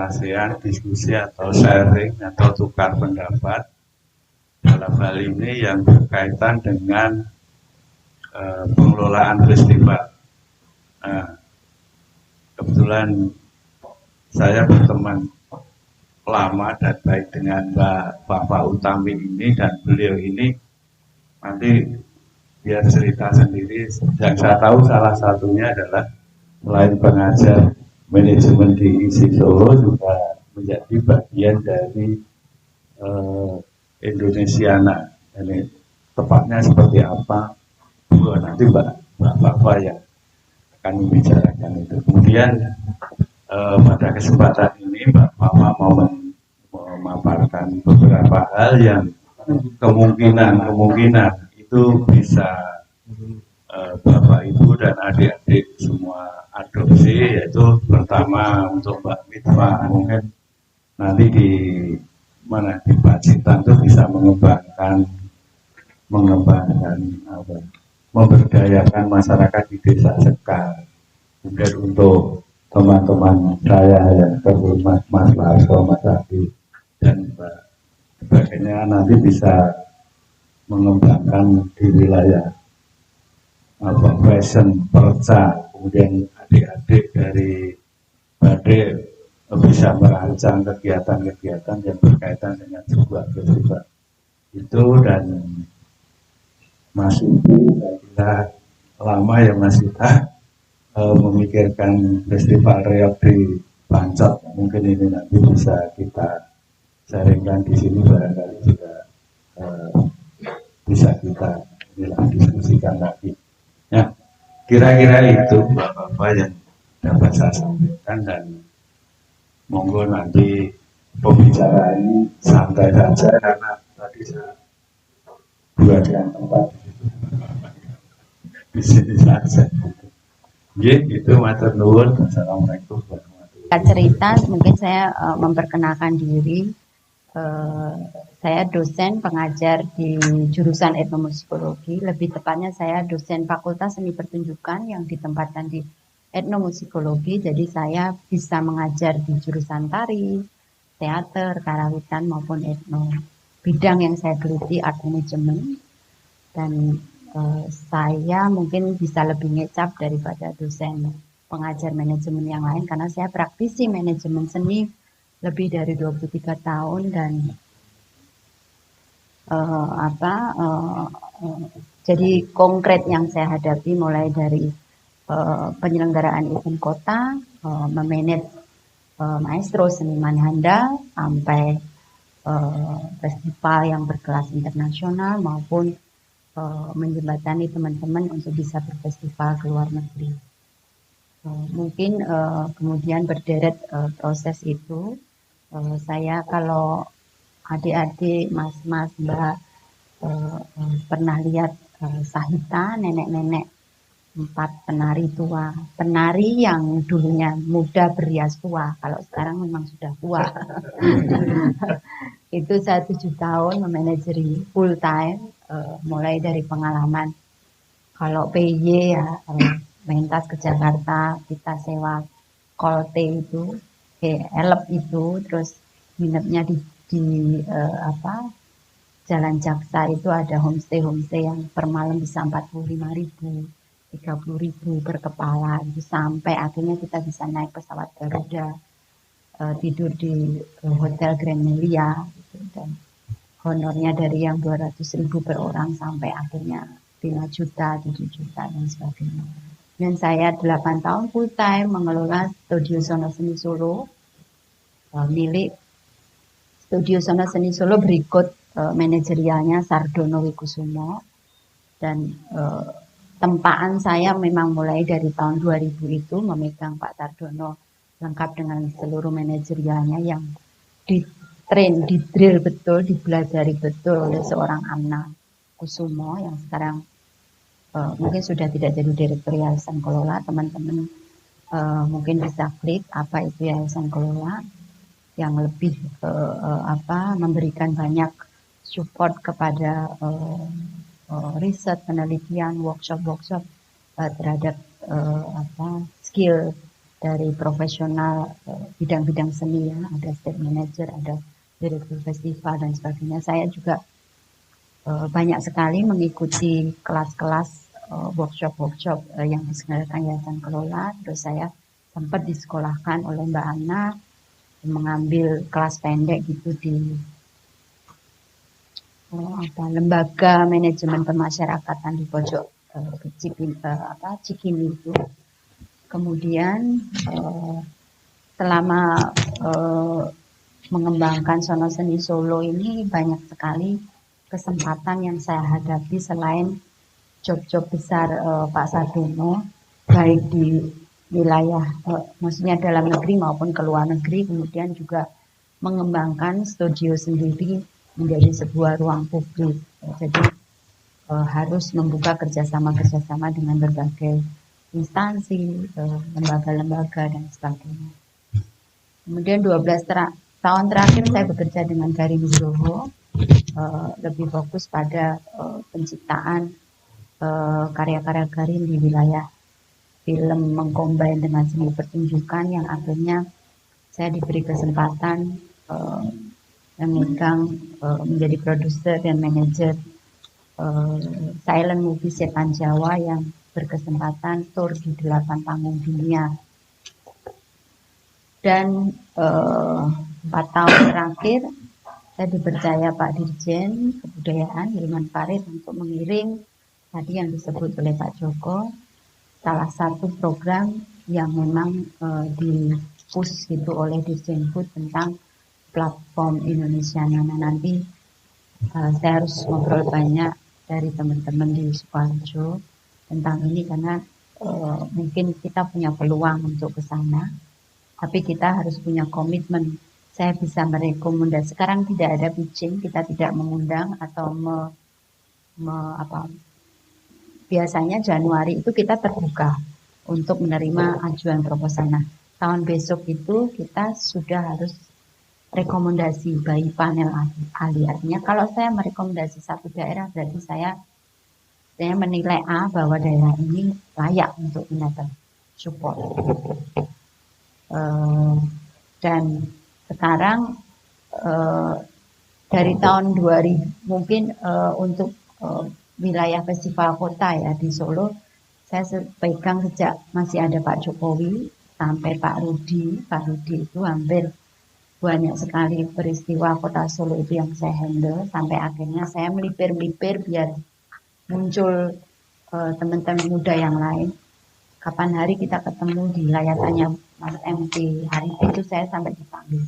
perselisihan, diskusi atau sharing atau tukar pendapat dalam hal ini yang berkaitan dengan pengelolaan festival. Nah, kebetulan saya berteman lama dan baik dengan Bapak Utami ini, dan beliau ini nanti biar cerita sendiri. Yang saya tahu salah satunya adalah selain pengajar manajemen di ISI Solo, juga menjadi bagian dari Indonesiana. Ini tepatnya seperti apa? Nanti Bapak yang akan membicarakan itu. Kemudian pada kesempatan ini Mbak Mama mau memaparkan beberapa hal yang kemungkinan itu bisa Bapak Ibu dan adik-adik semua adopsi, yaitu pertama untuk Mbak Mitwa, mungkin nanti di Pacitan itu bisa mengembangkan memberdayakan masyarakat di desa Sekar. Kemudian untuk teman-teman saya yang terhormat Mas Larso, Mas Adi dan Mbak sebagainya, nanti bisa mengembangkan di wilayah fashion, perca. Kemudian adik-adik dari Badik bisa merancang kegiatan-kegiatan yang berkaitan dengan sebuah festival itu. Dan masih kita lama ya Mas kita memikirkan festival reok di Bancot. Mungkin ini nanti bisa kita sharingkan di sini, barangkali juga bisa kita diskusikan lagi. Ya, kira-kira itu Bapak-Bapak yang dapat saya sampaikan, dan monggo nanti pembicaraan ini santai saja karena tadi saya buatkan tempat di sini saja. Itu matur nuwun. Assalamualaikum warahmatullahi wabarakatuh. Cerita mungkin saya memperkenalkan diri. Saya dosen pengajar di jurusan etnomusikologi. Lebih tepatnya saya dosen Fakultas Seni Pertunjukan yang ditempatkan di etnomusikologi. Jadi saya bisa mengajar di jurusan tari, teater, karawitan maupun etno. Bidang yang saya geluti art management, dan saya mungkin bisa lebih ngecap daripada dosen pengajar manajemen yang lain, karena saya praktisi manajemen seni lebih dari 23 tahun. Dan jadi konkret yang saya hadapi mulai dari penyelenggaraan event kota, memanage maestro seniman handal, sampai festival yang berkelas internasional, maupun menjembatani teman-teman untuk bisa berfestival ke luar negeri. Mungkin kemudian berderet proses itu, saya kalau adik-adik, mas-mas, mbak pernah lihat Sahita, nenek-nenek 4 penari tua, penari yang dulunya muda berias tua, kalau sekarang memang sudah tua. Itu saya 7 tahun memanajeri full time, mulai dari pengalaman kalau PY ya, mentas ke Jakarta, kita sewa kolte itu, elep itu, terus nginepnya di Jalan Jaksa itu ada homestay yang per malam bisa 45.000, 30.000 per kepala, sampai akhirnya kita bisa naik pesawat Garuda, tidur di Hotel Grand Melia, gitu. Dan honornya dari yang 200.000 per orang sampai akhirnya 5 juta, 7 juta dan sebagainya. Dan saya 8 tahun full time mengelola Studio Sono Seni Solo, milik Studio Sono Seni Solo berikut manajerialnya Sardono Wikusumo. Dan tempaan saya memang mulai dari tahun 2000 itu memegang Pak Sardono lengkap dengan seluruh manajerialnya yang ditrain, didrill betul, dipelajari betul oleh seorang Amna Kusumo yang sekarang mungkin sudah tidak jadi direktur Yayasan Kelola. Teman-teman mungkin bisa klik apa itu Yayasan Kelola, yang lebih memberikan banyak support kepada riset, penelitian, workshop terhadap skill dari profesional bidang-bidang seni ya, ada stage manager, ada direktur festival dan sebagainya. Saya juga banyak sekali mengikuti kelas-kelas workshop-workshop yang diselenggarakan Yayasan Kelola. Terus saya sempat disekolahkan oleh Mbak Ana mengambil kelas pendek gitu di lembaga manajemen pemasyarakatan di pojok Cikini itu. Kemudian selama mengembangkan Sono Seni Solo ini banyak sekali kesempatan yang saya hadapi selain job-job besar Pak Sardono, baik di wilayah maksudnya dalam negeri maupun ke luar negeri, kemudian juga mengembangkan studio sendiri menjadi sebuah ruang publik. Jadi harus membuka kerjasama dengan berbagai instansi, lembaga-lembaga dan sebagainya. Kemudian 12 tahun terakhir saya bekerja dengan Gari Nugroho, lebih fokus pada penciptaan karya-karya Garin di wilayah film mengcombine dengan seni pertunjukan yang akhirnya saya diberi kesempatan memegang menjadi produser dan manajer silent movie Setan Jawa yang berkesempatan tur di 8 panggung dunia. Dan 4 tahun terakhir saya dipercaya Pak Dirjen Kebudayaan Hilman Farid untuk mengiring tadi yang disebut oleh Pak Joko, salah satu program yang memang di-push gitu oleh Dirjenhut tentang platform Indonesia Nana. Nanti saya harus ngobrol banyak dari teman-teman di Sukoharjo tentang ini karena mungkin kita punya peluang untuk ke sana, tapi kita harus punya komitmen. Saya bisa merekomendasi. Sekarang tidak ada pitching, kita tidak mengundang atau biasanya Januari itu kita terbuka untuk menerima ajuan proposal. Nah, tahun besok itu kita sudah harus rekomendasi by panel ahli. Artinya kalau saya merekomendasi satu daerah berarti saya menilai bahwa daerah ini layak untuk mendapat support. Dan sekarang dari tahun 2000 mungkin untuk wilayah festival kota ya di Solo saya pegang sejak masih ada Pak Jokowi sampai Pak Rudi. Pak Rudi itu hampir banyak sekali peristiwa kota Solo itu yang saya handle sampai akhirnya saya melipir-melipir biar muncul teman-teman muda yang lain. Kapan hari kita ketemu di layatannya Mas MT, hari itu saya sampai dipanggil.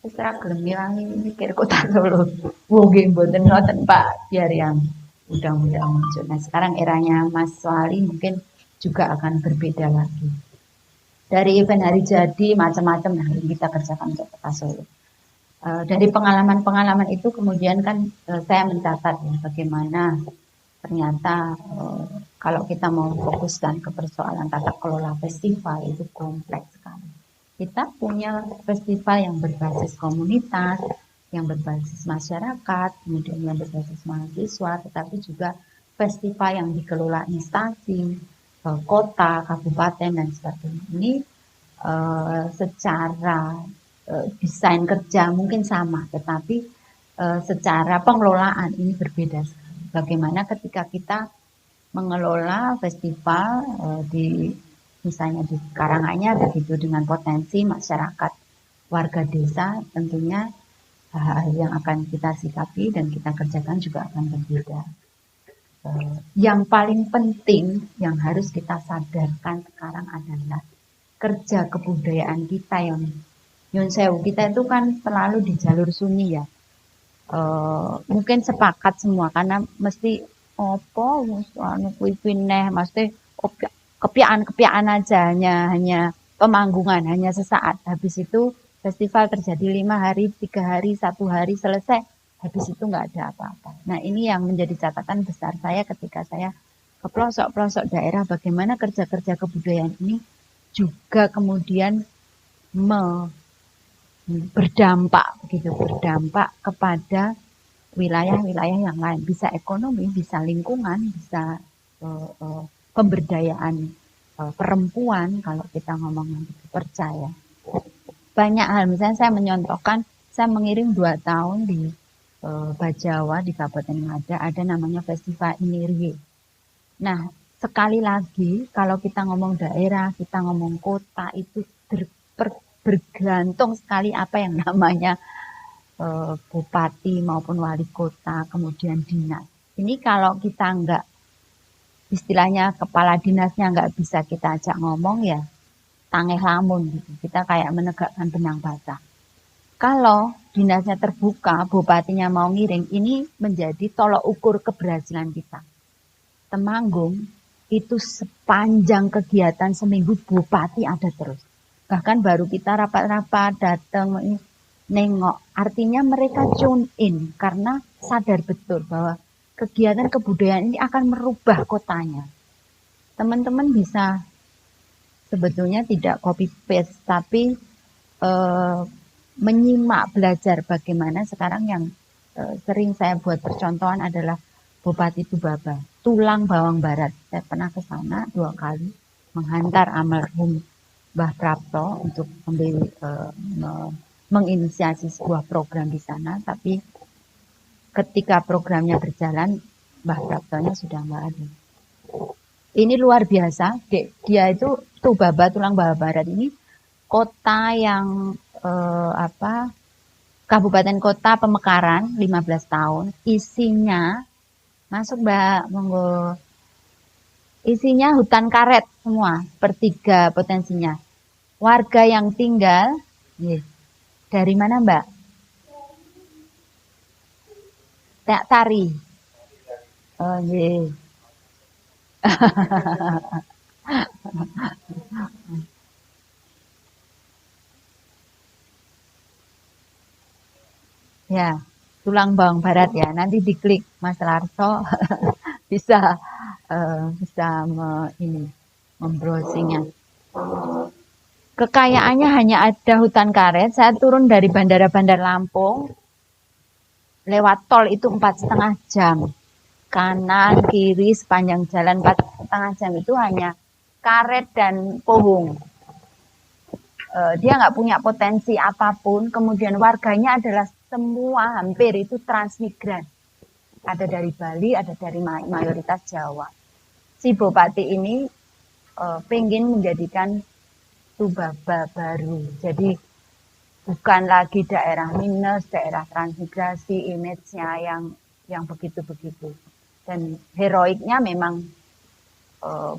Terus gelem ngilangi mikir kota Solo. Nggih mboten ngoten Pak, biar yang mudah-mudahan muncul. Nah, sekarang eranya Mas Wali mungkin juga akan berbeda lagi. Dari event hari jadi macam-macam yang kita kerjakan untuk kota Solo. Dari pengalaman-pengalaman itu kemudian kan saya mencatat ya bagaimana ternyata kalau kita mau fokuskan ke persoalan tata kelola festival itu kompleks sekali. Kita punya festival yang berbasis komunitas, yang berbasis masyarakat, kemudian yang berbasis mahasiswa, tetapi juga festival yang dikelola instansi, kota, kabupaten dan sebagainya. Ini secara desain kerja mungkin sama, tetapi secara pengelolaan ini berbeda sekali. Bagaimana ketika kita mengelola festival di misalnya di Karanganyar begitu dengan potensi masyarakat warga desa, tentunya hal yang akan kita sikapi dan kita kerjakan juga akan berbeda. Yang paling penting yang harus kita sadarkan sekarang adalah kerja kebudayaan kita yang nyun sewu kita itu kan selalu di jalur sunyi ya. Mungkin sepakat semua karena mesti opo anu kuwi pineh mesti kepiaan aja hanya pemanggungan hanya sesaat, habis itu festival terjadi 5 hari 3 hari 1 hari selesai, habis itu nggak ada apa-apa. Nah, ini yang menjadi catatan besar saya ketika saya ke pelosok-pelosok daerah, bagaimana kerja-kerja kebudayaan ini juga kemudian berdampak kepada wilayah-wilayah yang lain, bisa ekonomi, bisa lingkungan, bisa pemberdayaan perempuan, kalau kita ngomong percaya. Banyak hal, misalnya saya menyontohkan, saya mengiring 2 tahun di Bajawa di Kabupaten Ngada, ada namanya Festival Inirie. Nah, sekali lagi kalau kita ngomong daerah, kita ngomong kota, itu bergantung sekali apa yang namanya bupati maupun wali kota, kemudian dinas. Ini kalau kita nggak, istilahnya kepala dinasnya nggak bisa kita ajak ngomong, ya tangeh lamun gitu. Kita kayak menegakkan benang basah. Kalau dinasnya terbuka, bupatinya mau ngiring, ini menjadi tolok ukur keberhasilan kita. Temanggung itu sepanjang kegiatan seminggu bupati ada terus. Bahkan baru kita rapat-rapat datang nengok. Artinya mereka tune in karena sadar betul bahwa kegiatan kebudayaan ini akan merubah kotanya. Teman-teman bisa sebetulnya tidak copy paste, tapi menyimak, belajar bagaimana sekarang yang sering saya buat percontohan adalah Bupati Tubaba, Tulang Bawang Barat. Saya pernah ke sana 2 kali menghantar almarhum Mbah Prapto untuk menginisiasi sebuah program di sana, tapi ketika programnya berjalan, Mbah Praptonya sudah nggak ada. Ini luar biasa, dia itu Tubaba, Tulang Bawang Barat ini kota yang Kabupaten Kota Pemekaran 15 tahun, isinya masuk Mbak, monggo. Isinya hutan karet semua, per 3 potensinya. Warga yang tinggal, dari mana Mbak? Tak Tari. Oh, iya. Ya, Tulang Bawang Barat ya. Nanti diklik Mas Larso bisa membrowsingnya. Kekayaannya hanya ada hutan karet. Saya turun dari Bandar Lampung, lewat tol itu 4,5 jam. Kanan, kiri, sepanjang jalan 4,5 jam itu hanya karet dan pohon. Dia nggak punya potensi apapun. Kemudian warganya adalah semua hampir itu transmigran. Ada dari Bali, ada dari mayoritas Jawa. Si Bupati ini pengen menjadikan Tubaba baru. Jadi bukan lagi daerah minus, daerah transmigrasi, image-nya yang begitu-begitu. Dan heroiknya memang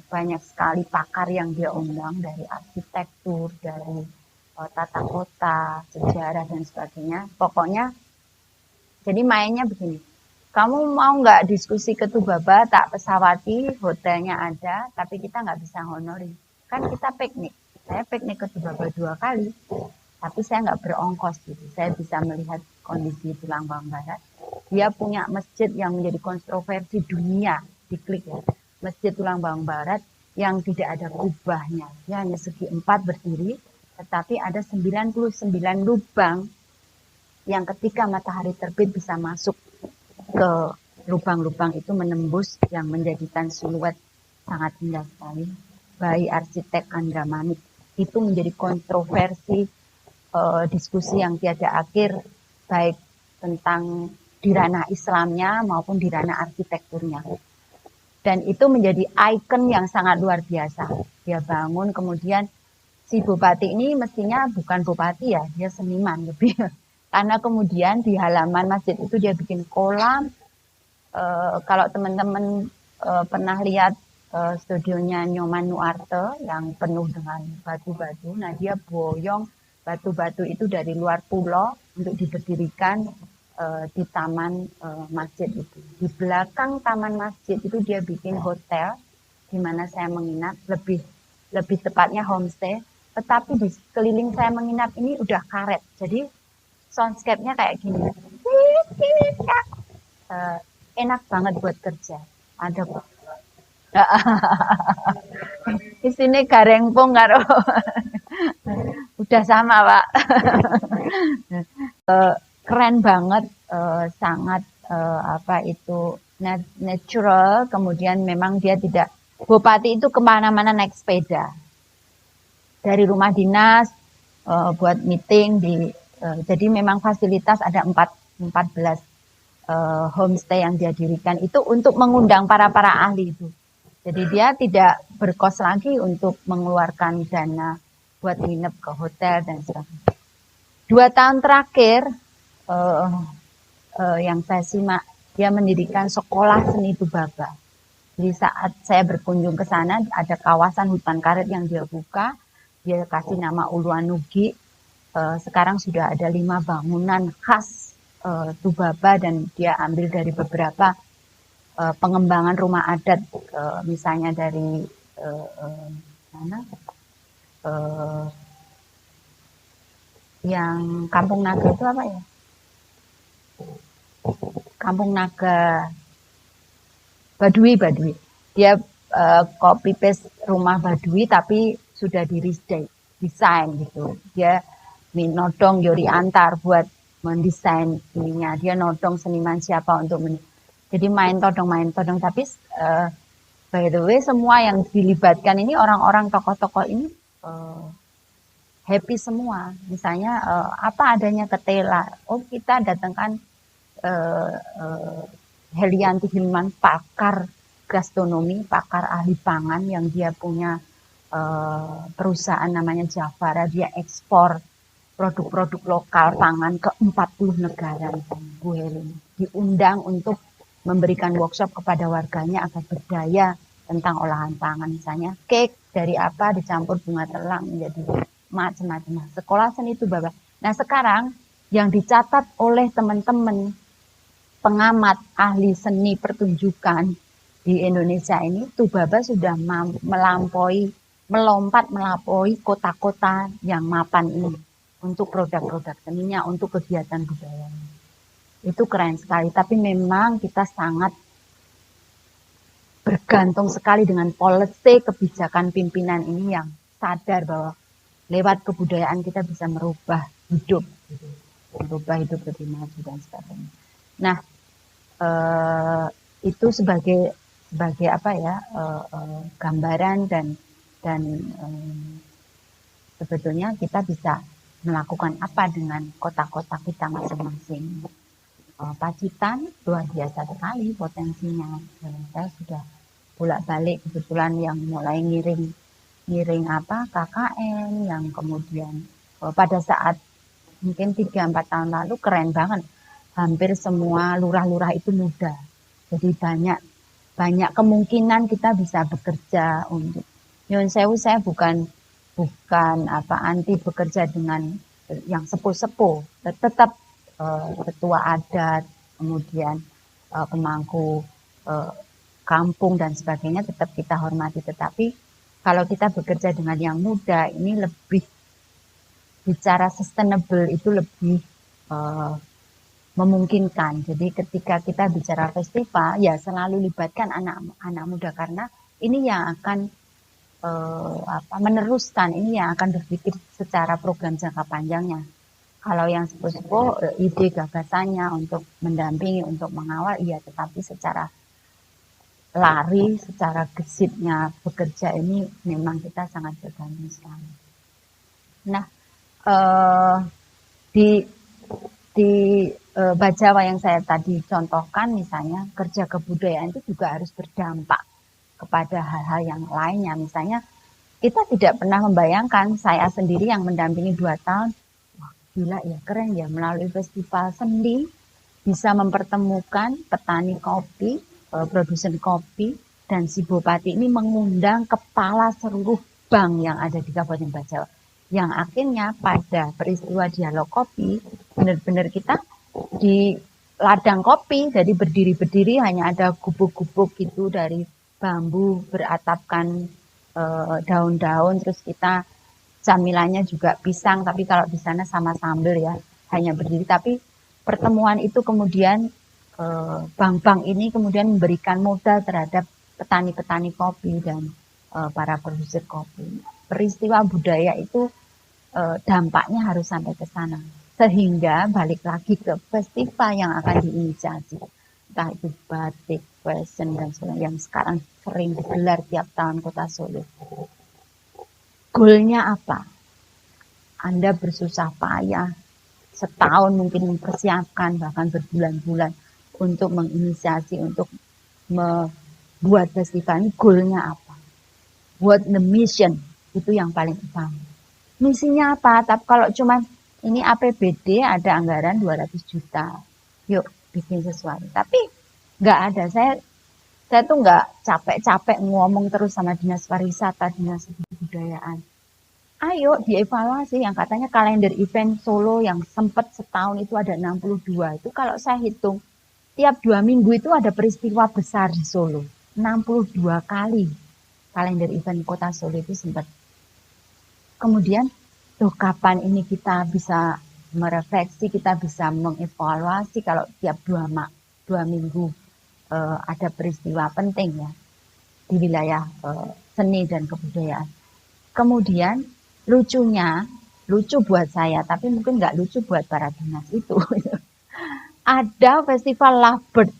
banyak sekali pakar yang dia undang, dari arsitektur, dari tata kota, sejarah dan sebagainya. Pokoknya jadi mainnya begini. Kamu mau nggak diskusi ke Tubaba, tak pesawati, hotelnya ada, tapi kita nggak bisa honorin. Kan kita piknik. Saya piknik ke Tubaba 2 kali, tapi saya nggak berongkos gitu. Saya bisa melihat kondisi Tulang Bawang Barat. Dia punya masjid yang menjadi kontroversi dunia, diklik ya. Masjid Tulang Bawang Barat yang tidak ada kubahnya. Dia hanya segi 4 berdiri, tetapi ada 99 lubang yang ketika matahari terbit bisa masuk ke lubang-lubang itu, menembus, yang menjadikan siluet sangat indah sekali. By arsitek Andra Manik. Itu menjadi kontroversi diskusi yang tiada akhir, baik tentang di ranah Islamnya maupun di ranah arsitekturnya. Dan itu menjadi ikon yang sangat luar biasa. Dia bangun, kemudian si bupati ini mestinya bukan bupati ya, dia seniman lebih. Karena kemudian di halaman masjid itu dia bikin kolam. Kalau teman-teman pernah lihat studionya Nyoman Nuarte yang penuh dengan batu-batu, nah dia boyong batu-batu itu dari luar pulau untuk diberdirikan di taman masjid itu. Di belakang taman masjid itu dia bikin hotel di mana saya menginap, lebih tepatnya homestay, tetapi di sekeliling saya menginap ini udah karet. Jadi soundscape-nya kayak gini. Enak banget buat kerja. Ada kok. Di sini garengpong karo. Udah sama, Pak. Keren banget, sangat natural, kemudian memang dia tidak Bupati itu kemana-mana naik sepeda. Dari rumah dinas buat meeting jadi memang fasilitas ada 14 homestay yang dia dirikan itu untuk mengundang para ahli itu. Jadi dia tidak berkos lagi untuk mengeluarkan dana buat nginep ke hotel dan sebagainya. 2 tahun terakhir yang saya simak dia mendirikan sekolah seni Tubaba. Jadi saat saya berkunjung ke sana ada kawasan hutan karet yang dia buka, dia kasih nama Uluwanugi. Sekarang sudah ada 5 bangunan khas Tubaba dan dia ambil dari beberapa pengembangan rumah adat, misalnya dari mana? Yang Kampung Naga itu apa ya? Kampung Naga Baduy. Dia copy paste rumah Baduy tapi sudah di desain gitu. Dia nodong Yori Antar buat mendesain ininya. Dia nodong seniman siapa untuk jadi main todong tapi by the way semua yang dilibatkan ini orang-orang tokoh-tokoh ini happy semua. Misalnya apa adanya ketela. Oh kita datangkan Helianti Hilman, pakar gastronomi, pakar ahli pangan yang dia punya perusahaan namanya Javara, dia ekspor produk-produk lokal pangan ke 40 negara. Bu Heli diundang untuk memberikan workshop kepada warganya agar berdaya tentang olahan pangan, misalnya cake dari apa dicampur bunga telang menjadi macam-macam. Sekolah seni itu Bapak. Nah sekarang yang dicatat oleh teman-teman pengamat ahli seni pertunjukan di Indonesia ini, Tubaba sudah melompat melampaui kota-kota yang mapan ini untuk produk-produk seninya, untuk kegiatan budaya. Itu keren sekali, tapi memang kita sangat bergantung sekali dengan policy kebijakan pimpinan ini yang sadar bahwa lewat kebudayaan kita bisa merubah hidup lebih maju dan sebagainya. Nah, itu sebagai apa ya, gambaran dan sebetulnya kita bisa melakukan apa dengan kota-kota kita masing-masing. Pacitan luar biasa sekali potensinya. Saya sudah bolak-balik kebetulan yang mulai ngiring apa KKN yang kemudian pada saat mungkin 3-4 tahun lalu keren banget. Hampir semua lurah-lurah itu muda. Jadi banyak kemungkinan kita bisa bekerja untuk Nyun Sewu. Saya bukan apa anti bekerja dengan yang sepuh-sepuh, tetap ketua adat, kemudian pemangku kampung dan sebagainya tetap kita hormati. Tetapi kalau kita bekerja dengan yang muda, ini lebih bicara sustainable itu lebih memungkinkan. Jadi ketika kita bicara festival, ya selalu libatkan anak-anak muda karena ini yang akan meneruskan, ini yang akan berpikir secara program jangka panjangnya. Kalau yang sepuh-sepuh ide gagasannya untuk mendampingi, untuk mengawal, iya, tetapi secara lari, secara gesitnya bekerja ini memang kita sangat bergantung sekali. Nah, di Bajawa yang saya tadi contohkan misalnya kerja kebudayaan itu juga harus berdampak kepada hal-hal yang lainnya. Misalnya kita tidak pernah membayangkan, saya sendiri yang mendampingi 2 tahun, wah gila ya, keren ya, melalui festival seni bisa mempertemukan petani kopi, produsen kopi, dan si Bupati ini mengundang kepala seluruh bank yang ada di Kabupaten Bajawa. Yang akhirnya pada peristiwa dialog kopi, benar-benar kita di ladang kopi, jadi berdiri-berdiri hanya ada gubuk-gubuk gitu dari bambu beratapkan daun-daun, terus kita camilannya juga pisang, tapi kalau di sana sama sambal ya, hanya berdiri. Tapi pertemuan itu kemudian bank-bank ini kemudian memberikan modal terhadap petani-petani kopi dan para produsen kopi. Peristiwa budaya itu dampaknya harus sampai ke sana. Sehingga balik lagi ke festival yang akan diinisiasi. entah itu batik, fashion dan sebagainya yang sekarang sering digelar tiap tahun Kota Solo. Goalnya apa? Anda bersusah payah setahun mungkin mempersiapkan bahkan berbulan-bulan untuk menginisiasi, untuk membuat festival ini. Goalnya apa? What the mission, itu yang paling utama. Misinya apa? Tapi kalau cuma ini APBD ada anggaran 200 juta, yuk bikin sesuatu. Tapi nggak ada. Saya tuh nggak capek-capek ngomong terus sama dinas pariwisata, dinas kebudayaan. Ayo dievaluasi yang katanya kalender event Solo yang sempat setahun itu ada 62. Itu kalau saya hitung tiap 2 minggu itu ada peristiwa besar di Solo. 62 kali kalender event Kota Solo itu sempat. Kemudian tuh kapan ini kita bisa merefleksi, kita bisa mengevaluasi kalau tiap 2 minggu ada peristiwa penting ya di wilayah seni dan kebudayaan. Kemudian lucu buat saya, tapi mungkin nggak lucu buat para dinas itu. Ada festival Lovebird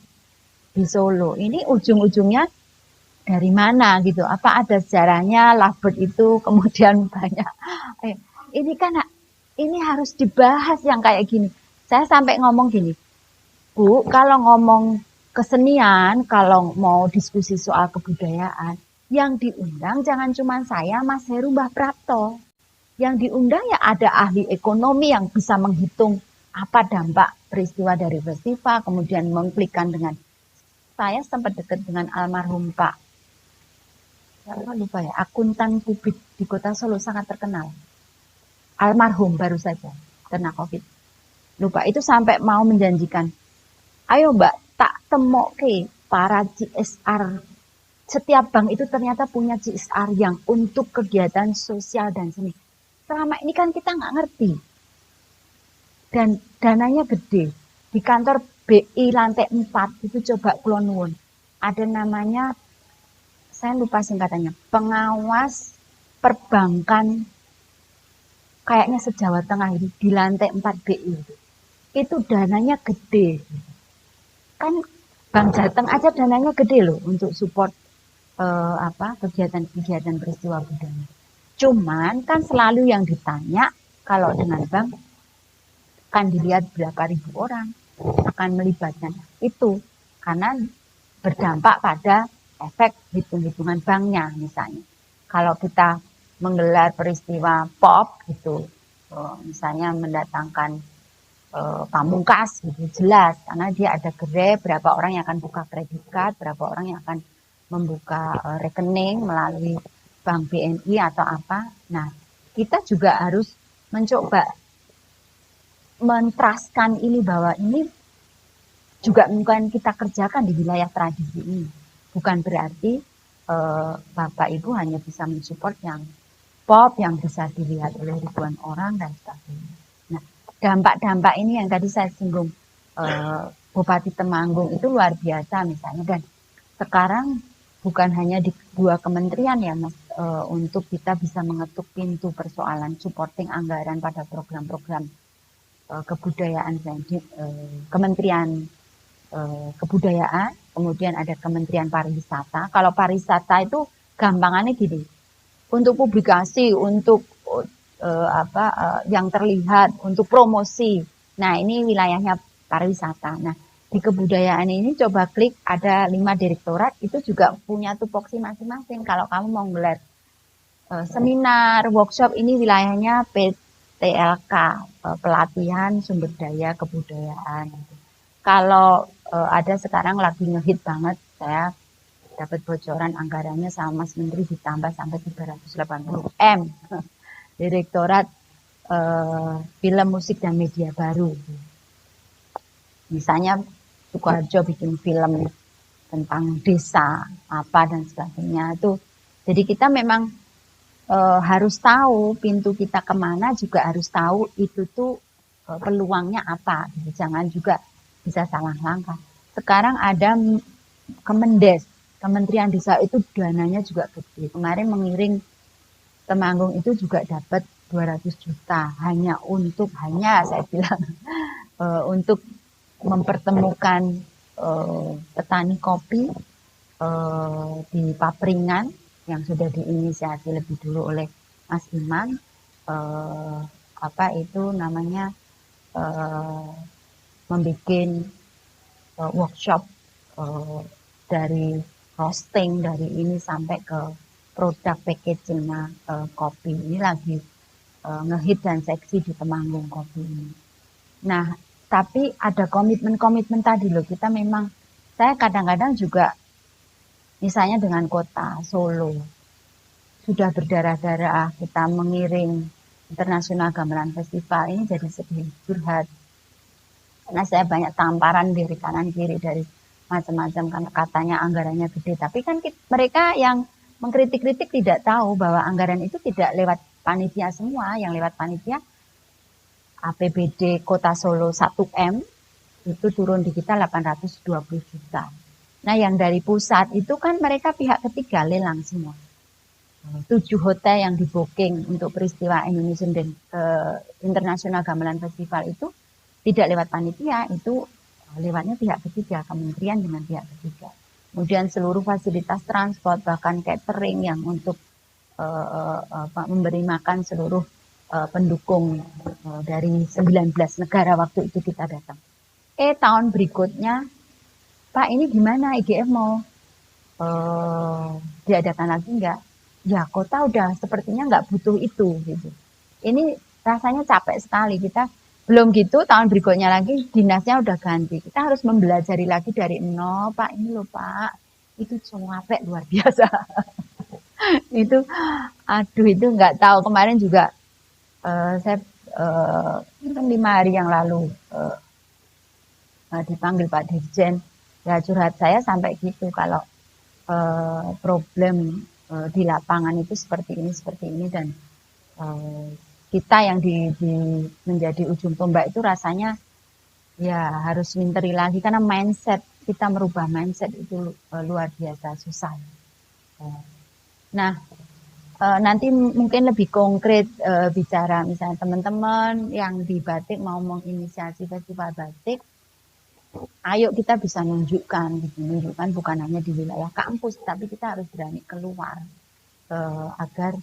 di Solo. Ini ujung-ujungnya dari mana gitu? Apa ada sejarahnya Lovebird itu kemudian banyak? Ini kan ini harus dibahas yang kayak gini. Saya sampai ngomong gini, Bu, kalau ngomong kesenian, kalau mau diskusi soal kebudayaan, yang diundang jangan cuma saya, Mas Heru, Mbah Prapto. Yang diundang ya ada ahli ekonomi yang bisa menghitung apa dampak peristiwa dari festival, kemudian mengklikkan dengan saya sempat dekat dengan almarhum Pak, saya lupa ya, akuntan publik di Kota Solo sangat terkenal. Almarhum baru saja kena COVID. Lupa itu sampai mau menjanjikan, ayo Mbak, tak temoke para CSR. Setiap bank itu ternyata punya CSR yang untuk kegiatan sosial dan seni. Selama ini kan kita nggak ngerti. Dan dananya gede. Di kantor BI lantai 4 itu coba kulon nuwun. Ada namanya, saya lupa singkatannya, pengawas perbankan kayaknya se-Jawa Tengah itu di lantai 4 BI. Itu dananya gede. Kan Bank Jateng aja dananya gede loh untuk support kegiatan-kegiatan peristiwa budaya. Cuman kan selalu yang ditanya kalau dengan bank kan dilihat berapa ribu orang akan melibatkan itu karena berdampak pada efek hitung-hitungan banknya misalnya. Kalau kita menggelar peristiwa pop gitu, misalnya mendatangkan pamungkas gitu jelas karena dia ada gerai berapa orang yang akan buka kredit card, berapa orang yang akan membuka rekening melalui bank BNI atau apa. Nah, kita juga harus mencoba mentraskan ini bahwa ini juga bukan kita kerjakan di wilayah tradisi ini. Bukan berarti Bapak Ibu hanya bisa mensupport yang pop yang bisa dilihat oleh ribuan orang dan sebagainya. Nah, dampak-dampak ini yang tadi saya singgung Bupati Temanggung itu luar biasa misalnya dan sekarang bukan hanya di 2 kementerian ya Mas untuk kita bisa mengetuk pintu persoalan supporting anggaran pada program-program kebudayaan Kementerian Kebudayaan, kemudian ada Kementerian Pariwisata. Kalau pariwisata itu gampangannya gini, untuk publikasi, untuk yang terlihat, untuk promosi. Nah ini wilayahnya pariwisata. Nah di kebudayaan ini coba klik ada 5 direktorat itu juga punya tupoksi masing-masing. Kalau kamu mau gelar seminar, workshop ini wilayahnya PTLK, pelatihan sumber daya kebudayaan. Kalau ada sekarang lagi ngehit banget, saya dapat bocoran anggarannya sama Mas Menteri ditambah sampai 380 M. Direktorat Film, Musik, dan Media Baru. Misalnya Sukoharjo bikin film tentang desa apa dan sebagainya itu. Jadi kita memang harus tahu pintu kita kemana, juga harus tahu itu tuh peluangnya apa. Jangan juga bisa salah langkah. Sekarang ada Kemendes, Kementerian Desa itu dananya juga gede. Kemarin mengiring Temanggung itu juga dapat 200 juta hanya saya bilang untuk mempertemukan petani kopi di Papringan yang sudah diinisiasi lebih dulu oleh Mas Iman, apa itu namanya, membuat workshop dari roasting dari ini sampai ke produk packagingnya kopi. Ini lagi ngehit dan seksi di Temanggung kopi ini. Nah, tapi ada komitmen-komitmen tadi loh. Kita memang, saya kadang-kadang juga misalnya dengan kota Solo sudah berdarah-darah kita mengiring Internasional Gamelan Festival ini jadi sedih curhat. Karena saya banyak tamparan dari kanan kiri dari macam-macam karena katanya anggarannya gede. Tapi kan mereka yang mengkritik-kritik tidak tahu bahwa anggaran itu tidak lewat panitia semua, yang lewat panitia APBD Kota Solo 1M itu turun di kita 820 juta. Nah yang dari pusat itu kan mereka pihak ketiga lelang semua. 7 hotel yang di booking untuk peristiwa Indonesian International Gamelan Festival itu tidak lewat panitia, itu lewatnya pihak ketiga, kementerian dengan pihak ketiga. Kemudian seluruh fasilitas transport, bahkan catering yang untuk memberi makan seluruh pendukung dari 19 negara waktu itu kita datang. Tahun berikutnya, Pak ini gimana IGF mau diadakan lagi enggak? Ya kota udah sepertinya nggak butuh itu gitu. Ini rasanya capek sekali kita. Belum gitu tahun berikutnya lagi dinasnya udah ganti. Kita harus mempelajari lagi dari nol. Pak ini loh Pak, itu capek luar biasa. Itu aduh itu nggak tahu kemarin juga saya kan 5 hari yang lalu dipanggil Pak Dirjen. Ya curhat saya sampai gitu kalau problem di lapangan itu seperti ini dan kita yang menjadi ujung tombak itu rasanya ya harus minteri lagi karena mindset kita merubah mindset itu luar biasa susah. Nah nanti mungkin lebih konkret bicara misalnya teman-teman yang di batik mau menginisiasi festival batik, ayo kita bisa nunjukkan bukan hanya di wilayah kampus, tapi kita harus berani keluar agar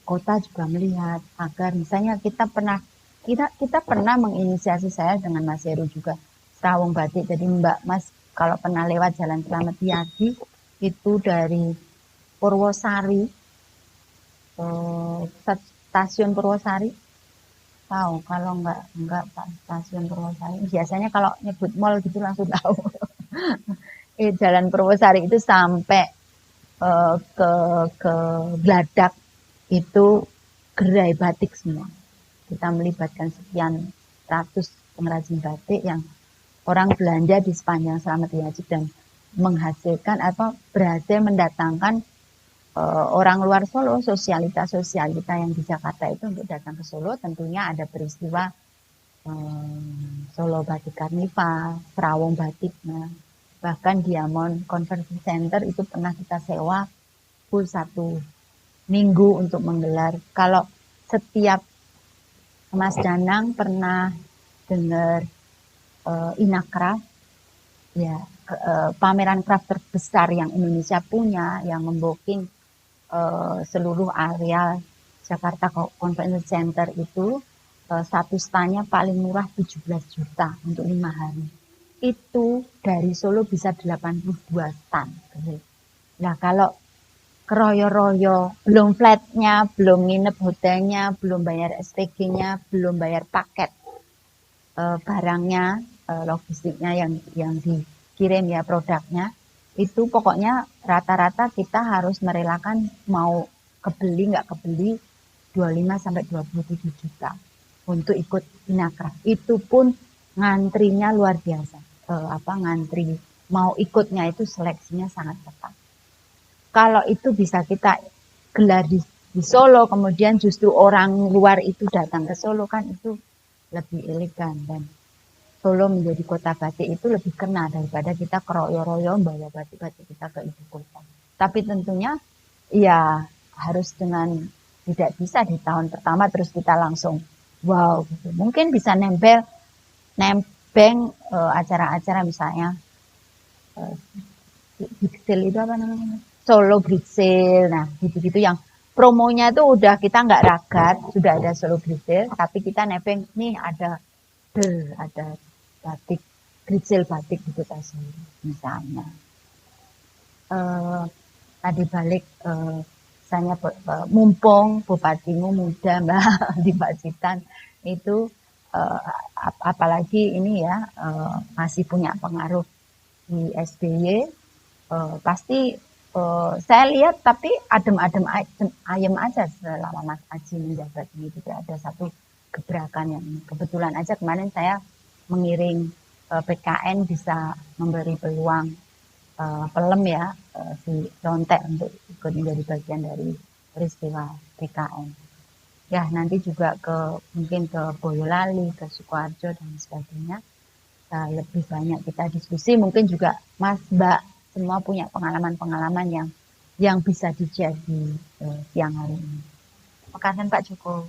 kota juga melihat, agar misalnya kita pernah menginisiasi, saya dengan Mas Heru juga Serawung Batik. Jadi Mbak Mas kalau pernah lewat Jalan Slamet Yadi itu dari Purwosari, stasiun Purwosari, tahu kalau enggak Pak, stasiun Purwosari biasanya kalau nyebut mall gitu langsung tahu. Jalan Purwosari itu sampai ke Gladak itu gerai batik semua. Kita melibatkan sekian ratus pengrajin batik yang orang belanja di sepanjang Slamet Yadi dan menghasilkan atau berhasil mendatangkan orang luar Solo, sosialitas kita yang di Jakarta itu untuk datang ke Solo. Tentunya ada peristiwa Solo Batik Karnival, Serawung Batiknya, bahkan Diamond Convention Center itu pernah kita sewa full 1 minggu untuk menggelar. Kalau setiap Mas Danang pernah dengar Inacraft, ya pameran craft terbesar yang Indonesia punya, yang membooking seluruh areal Jakarta Convention Center itu satu stanya paling murah 17 juta untuk 5 hari. Itu dari Solo bisa 82 stan. Nah kalau keroyo-royo, belum flatnya, belum nginep hotelnya, belum bayar SPG-nya, belum bayar paket barangnya, logistiknya yang dikirim ya produknya, itu pokoknya rata-rata kita harus merelakan mau kebeli nggak kebeli 25-27 juta untuk ikut Inacraft. Itu pun ngantrinya luar biasa. Ngantri mau ikutnya itu seleksinya sangat ketat. Kalau itu bisa kita gelar di Solo, kemudian justru orang luar itu datang ke Solo, kan itu lebih elegan dan Solo menjadi kota batik itu lebih kena daripada kita keroyo-royo bawa batik-batik kita ke ibu kota. Tapi tentunya ya harus dengan tidak bisa di tahun pertama terus kita langsung wow gitu. Mungkin bisa nempel nebeng acara-acara misalnya big sale itu apa namanya? Solo big sale. Nah, gitu-gitu yang promonya tuh udah kita nggak ragat, sudah ada solo big sale, tapi kita nebeng nih ada batik grisel batik gitu kasih misalnya. Tadi balik misalnya mumpung bupatimu muda Mbak di Pacitan itu eh, apalagi ini ya masih punya pengaruh di SBY pasti saya lihat tapi adem-adem ayem aja selama Mas Aji menjabat ini tidak ada satu gebrakan yang kebetulan aja kemarin saya mengiring PKN bisa memberi peluang pelem ya si Rontek untuk ikut menjadi bagian dari peristiwa PKN. Ya nanti juga ke mungkin ke Boyolali, ke Sukoharjo dan sebagainya. Lebih banyak kita diskusi, mungkin juga Mas Mbak semua punya pengalaman-pengalaman yang bisa di-share di siang hari ini. Terima kasih Pak Joko.